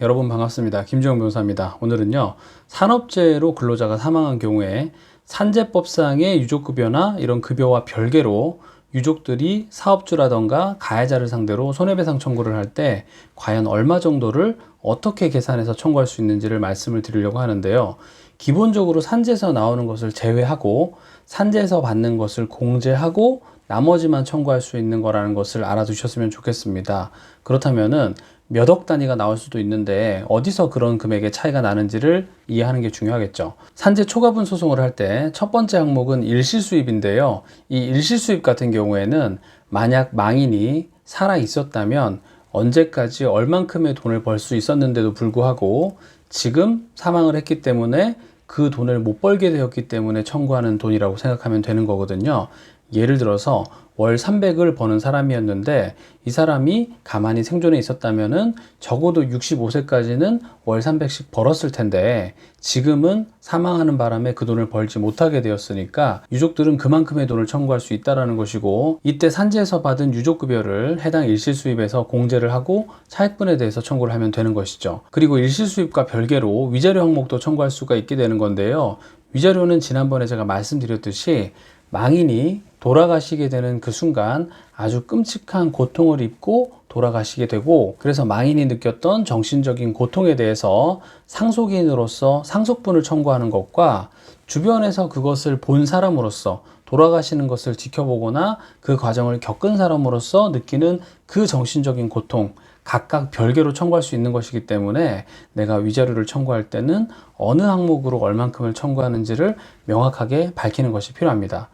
여러분 반갑습니다. 김지영 변호사입니다. 오늘은요, 산업재해로 근로자가 사망한 경우에 산재법상의 유족급여나 이런 급여와 별개로 유족들이 사업주라던가 가해자를 상대로 손해배상 청구를 할 때 과연 얼마 정도를 어떻게 계산해서 청구할 수 있는지를 말씀을 드리려고 하는데요. 기본적으로 산재에서 나오는 것을 제외하고 산재에서 받는 것을 공제하고 나머지만 청구할 수 있는 거라는 것을 알아두셨으면 좋겠습니다. 그렇다면은 몇 억 단위가 나올 수도 있는데 어디서 그런 금액의 차이가 나는지를 이해하는 게 중요하겠죠. 산재 초과분 소송을 할 때 첫 번째 항목은 일시수입인데요. 이 일시수입 같은 경우에는 만약 망인이 살아 있었다면 언제까지 얼만큼의 돈을 벌 수 있었는데도 불구하고 지금 사망을 했기 때문에 그 돈을 못 벌게 되었기 때문에 청구하는 돈이라고 생각하면 되는 거거든요. 예를 들어서 월 300을 버는 사람이었는데 이 사람이 가만히 생존해 있었다면은 적어도 65세까지는 월 300씩 벌었을 텐데 지금은 사망하는 바람에 그 돈을 벌지 못하게 되었으니까 유족들은 그만큼의 돈을 청구할 수 있다는 것이고, 이때 산재에서 받은 유족급여를 해당 일시수입에서 공제를 하고 차액분에 대해서 청구를 하면 되는 것이죠. 그리고 일시수입과 별개로 위자료 항목도 청구할 수가 있게 되는 건데요. 위자료는 지난번에 제가 말씀드렸듯이 망인이 돌아가시게 되는 그 순간 아주 끔찍한 고통을 입고 돌아가시게 되고, 그래서 망인이 느꼈던 정신적인 고통에 대해서 상속인으로서 상속분을 청구하는 것과 주변에서 그것을 본 사람으로서 돌아가시는 것을 지켜보거나 그 과정을 겪은 사람으로서 느끼는 그 정신적인 고통, 각각 별개로 청구할 수 있는 것이기 때문에 내가 위자료를 청구할 때는 어느 항목으로 얼만큼을 청구하는지를 명확하게 밝히는 것이 필요합니다.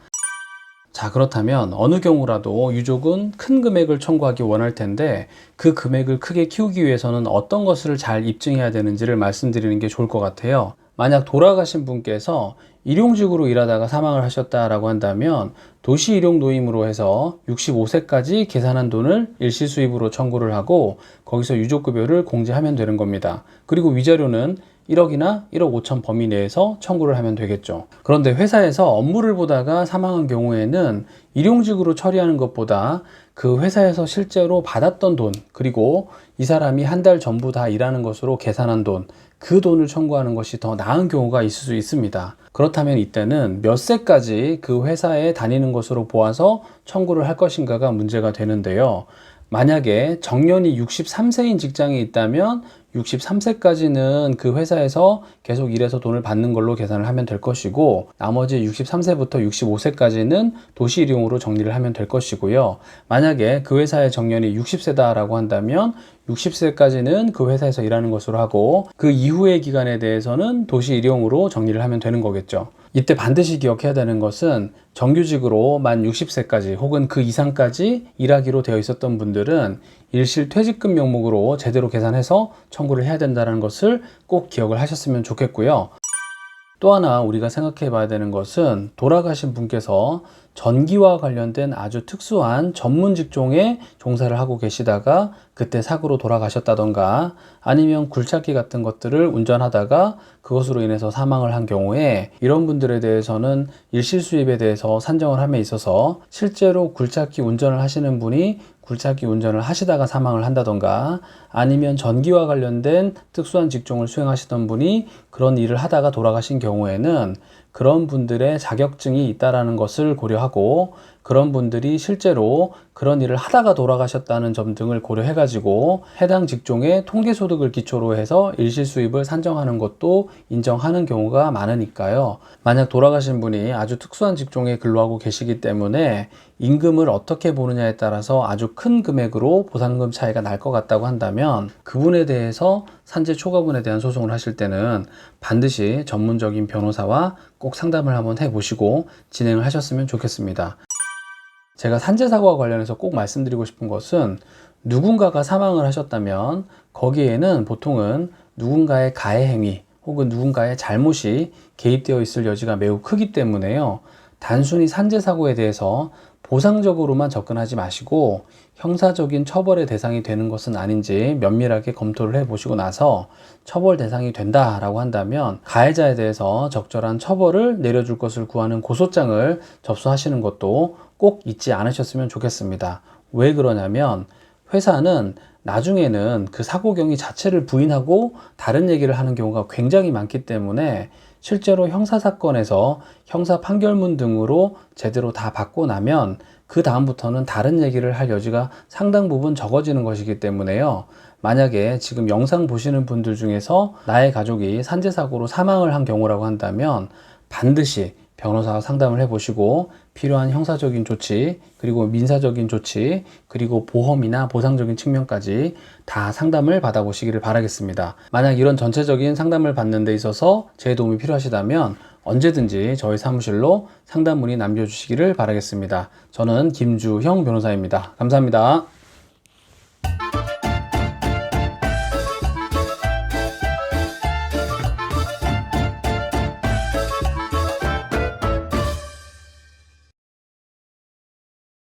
자, 그렇다면 어느 경우라도 유족은 큰 금액을 청구하기 원할 텐데 그 금액을 크게 키우기 위해서는 어떤 것을 잘 입증해야 되는지를 말씀드리는 게 좋을 것 같아요. 만약 돌아가신 분께서 일용직으로 일하다가 사망을 하셨다라고 한다면 도시일용노임으로 해서 65세까지 계산한 돈을 일시수입으로 청구를 하고 거기서 유족급여를 공제하면 되는 겁니다. 그리고 위자료는 1억이나 1억 5천 범위 내에서 청구를 하면 되겠죠. 그런데 회사에서 업무를 보다가 사망한 경우에는 일용직으로 처리하는 것보다 그 회사에서 실제로 받았던 돈, 그리고 이 사람이 한 달 전부 다 일하는 것으로 계산한 돈, 그 돈을 청구하는 것이 더 나은 경우가 있을 수 있습니다. 그렇다면 이때는 몇 세까지 그 회사에 다니는 것으로 보아서 청구를 할 것인가가 문제가 되는데요. 만약에 정년이 63세인 직장에 있다면 63세까지는 그 회사에서 계속 일해서 돈을 받는 걸로 계산을 하면 될 것이고, 나머지 63세부터 65세까지는 도시일용으로 정리를 하면 될 것이고요. 만약에 그 회사의 정년이 60세다라고 한다면 60세까지는 그 회사에서 일하는 것으로 하고 그 이후의 기간에 대해서는 도시일용으로 정리를 하면 되는 거겠죠. 이때 반드시 기억해야 되는 것은 정규직으로 만 60세까지 혹은 그 이상까지 일하기로 되어 있었던 분들은 일실퇴직금 명목으로 제대로 계산해서 청구를 해야 된다는 것을 꼭 기억을 하셨으면 좋겠고요. 또 하나 우리가 생각해 봐야 되는 것은 돌아가신 분께서 전기와 관련된 아주 특수한 전문 직종에 종사를 하고 계시다가 그때 사고로 돌아가셨다던가 아니면 굴착기 같은 것들을 운전하다가 그것으로 인해서 사망을 한 경우에 이런 분들에 대해서는 일시수입에 대해서 산정을 함에 있어서 실제로 굴착기 운전을 하시는 분이 굴착기 운전을 하시다가 사망을 한다던가 아니면 전기와 관련된 특수한 직종을 수행하시던 분이 그런 일을 하다가 돌아가신 경우에는 그런 분들의 자격증이 있다라는 것을 고려하고 그런 분들이 실제로 그런 일을 하다가 돌아가셨다는 점 등을 고려해가지고 해당 직종의 통계소득을 기초로 해서 일시수입을 산정하는 것도 인정하는 경우가 많으니까요. 만약 돌아가신 분이 아주 특수한 직종에 근로하고 계시기 때문에 임금을 어떻게 보느냐에 따라서 아주 큰 금액으로 보상금 차이가 날 것 같다고 한다면 그분에 대해서 산재 초과분에 대한 소송을 하실 때는 반드시 전문적인 변호사와 꼭 상담을 한번 해보시고 진행을 하셨으면 좋겠습니다. 제가 산재 사고와 관련해서 꼭 말씀드리고 싶은 것은 누군가가 사망을 하셨다면 거기에는 보통은 누군가의 가해 행위 혹은 누군가의 잘못이 개입되어 있을 여지가 매우 크기 때문에요. 단순히 산재 사고에 대해서 보상적으로만 접근하지 마시고 형사적인 처벌의 대상이 되는 것은 아닌지 면밀하게 검토를 해보시고 나서 처벌 대상이 된다라고 한다면 가해자에 대해서 적절한 처벌을 내려줄 것을 구하는 고소장을 접수하시는 것도 꼭 잊지 않으셨으면 좋겠습니다. 왜 그러냐면 회사는 나중에는 그 사고 경위 자체를 부인하고 다른 얘기를 하는 경우가 굉장히 많기 때문에 실제로 형사사건에서 형사 판결문 등으로 제대로 다 받고 나면 그 다음부터는 다른 얘기를 할 여지가 상당 부분 적어지는 것이기 때문에요. 만약에 지금 영상 보시는 분들 중에서 나의 가족이 산재사고로 사망을 한 경우라고 한다면 반드시 변호사와 상담을 해보시고 필요한 형사적인 조치, 그리고 민사적인 조치, 그리고 보험이나 보상적인 측면까지 다 상담을 받아보시기를 바라겠습니다. 만약 이런 전체적인 상담을 받는 데 있어서 제 도움이 필요하시다면 언제든지 저희 사무실로 상담 문의 남겨주시기를 바라겠습니다. 저는 김주형 변호사입니다. 감사합니다.